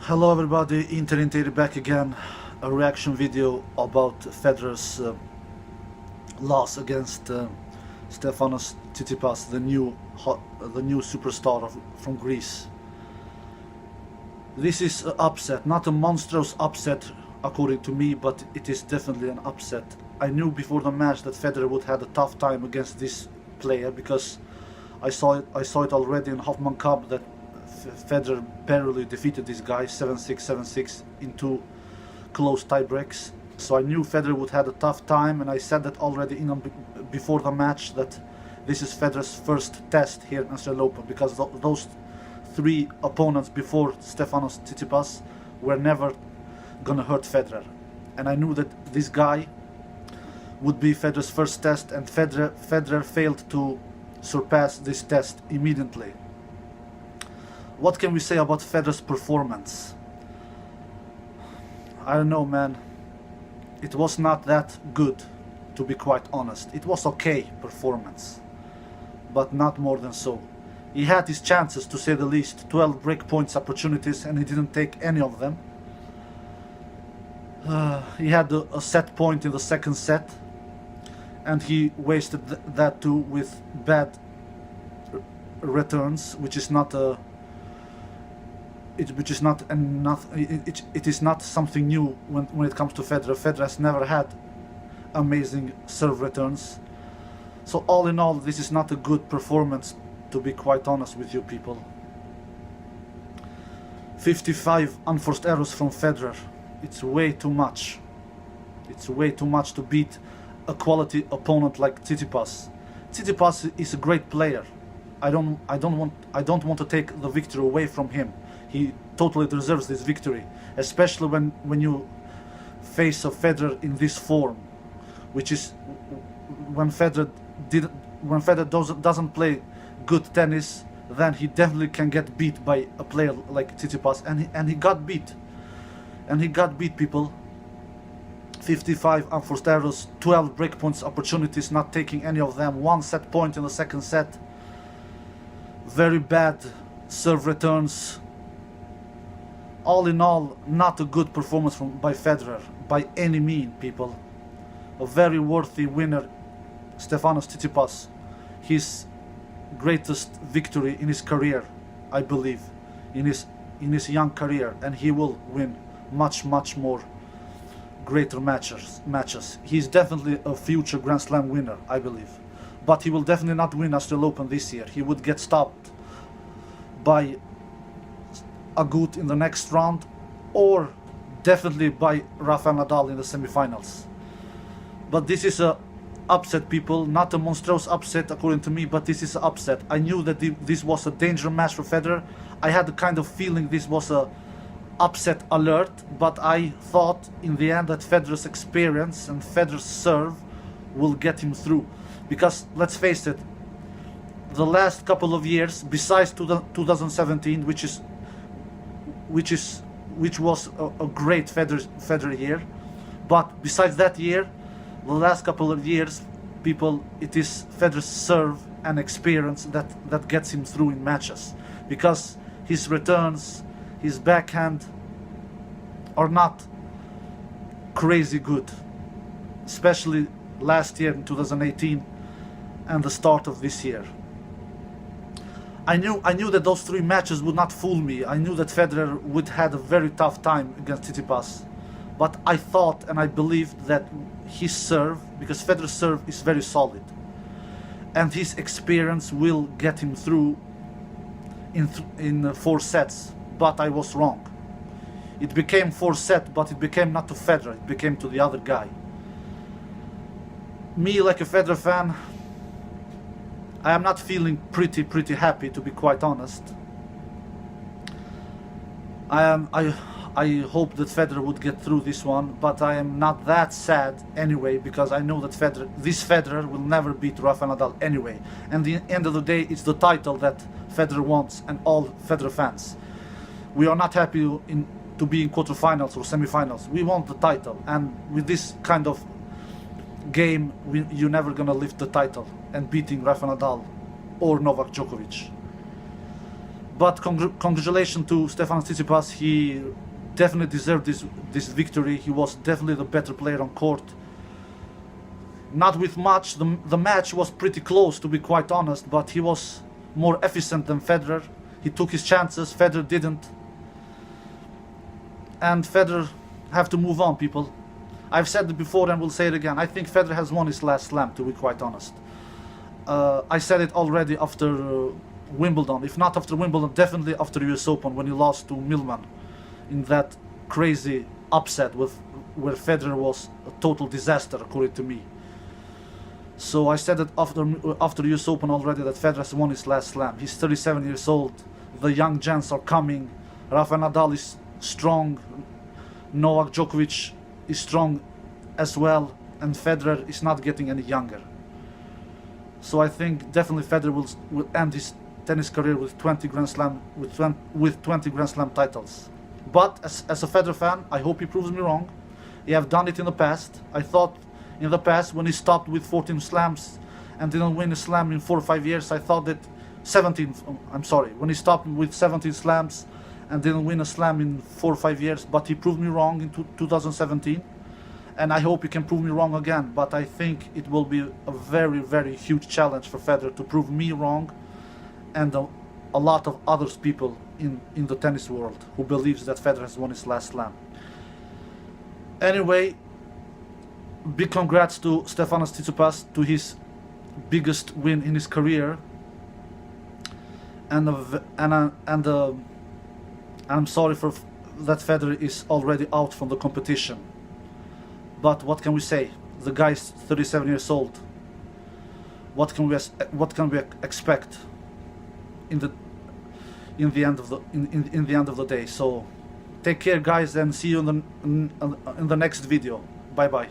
Hello everybody, Inter back again. A reaction video about Federer's loss against Stefanos Tsitsipas, the new superstar from Greece. This is an upset, not a monstrous upset according to me, but it is definitely an upset. I knew before the match that Federer would have a tough time against this player because I saw it already in Hoffman Cup that Federer barely defeated this guy 7-6, 7-6 in two close tie breaks. So I knew Federer would have a tough time, and I said that already before the match that this is Federer's first test here in Australian Open, because those three opponents before Stefanos Tsitsipas were never gonna hurt Federer, and I knew that this guy would be Federer's first test, and Federer failed to surpass this test immediately. What can we say about Federer's performance? I don't know, man. It was not that good, to be quite honest. It was okay performance, but not more than so. He had his chances, to say the least, 12 break points opportunities, and he didn't take any of them. He had a set point in the second set, and he wasted that too with bad returns, which is not a it is not something new when it comes to Federer. Federer has never had amazing serve returns. So all in all, this is not a good performance, to be quite honest with you people. 55 unforced errors from Federer. It's way too much. It's way too much to beat a quality opponent like Tsitsipas. Tsitsipas is a great player. I don't want to take the victory away from him. He totally deserves this victory, especially when you face a Federer in this form, which is when Federer doesn't play good tennis, then he definitely can get beat by a player like Tsitsipas, and he got beat. And he got beat, people. 55 unforced errors, 12 breakpoints opportunities, not taking any of them, one set point in the second set. Very bad serve returns. All in all, not a good performance by Federer, by any means, people. A very worthy winner, Stefanos Tsitsipas. His greatest victory in his career, I believe, in his young career, and he will win much more greater matches. He's definitely a future Grand Slam winner, I believe. But he will definitely not win Australian Open this year. He would get stopped by Agut in the next round, or definitely by Rafael Nadal in the semifinals. But this is a upset, people. Not a monstrous upset according to me, but this is an upset. I knew that this was a dangerous match for Federer. I had the kind of feeling this was a upset alert, but I thought in the end that Federer's experience and Federer's serve will get him through. Because let's face it, the last couple of years, besides 2017, which was a great Federer year, but besides that year, the last couple of years, people, it is Federer's serve and experience that gets him through in matches, because his returns, his backhand are not crazy good, especially last year in 2018 and the start of this year. I knew that those three matches would not fool me. I knew that Federer would have a very tough time against Tsitsipas, but I thought and I believed that his serve, because Federer's serve is very solid, and his experience will get him through in 4 sets. But I was wrong. It became 4 sets, but it became not to Federer, it became to the other guy. Me, like a Federer fan, I am not feeling pretty happy, to be quite honest. I hope that Federer would get through this one, but I am not that sad anyway, because I know that this Federer will never beat Rafael Nadal anyway. And at the end of the day, it's the title that Federer wants, and all Federer fans. We are not happy to be in quarterfinals or semifinals. We want the title, and with this kind of game, you're never gonna lift the title and beating Rafael Nadal or Novak Djokovic. But congratulations to Stefanos Tsitsipas. He definitely deserved this victory. He was definitely the better player on court. Not with much. The match was pretty close, to be quite honest, but he was more efficient than Federer. He took his chances, Federer didn't. And Federer have to move on, people. I've said it before and will say it again. I think Federer has won his last slam, to be quite honest. I said it already after Wimbledon. If not after Wimbledon, definitely after US Open, when he lost to Millman in that crazy upset where Federer was a total disaster, according to me. So I said that after US Open already, that Federer has won his last slam. He's 37 years old. The young gents are coming. Rafael Nadal is strong. Novak Djokovic is strong as well. And Federer is not getting any younger. So I think definitely Federer will end his tennis career with 20 Grand Slam with 20 Grand Slam titles. But as a Federer fan, I hope he proves me wrong. He have done it in the past. I thought in the past, when he stopped with 14 slams and didn't win a slam in 4 or 5 years, I thought that when he stopped with 17 slams and didn't win a slam in 4 or 5 years, but he proved me wrong in 2017. And I hope he can prove me wrong again, but I think it will be a very, very huge challenge for Federer to prove me wrong and a lot of other people in the tennis world who believes that Federer has won his last slam. Anyway, big congrats to Stefanos Tsitsipas, to his biggest win in his career. And I'm sorry for that Federer is already out from the competition. But what can we say? The guy is 37 years old. What can we expect in the end of the day? So take care, guys, and see you in the next video. Bye bye.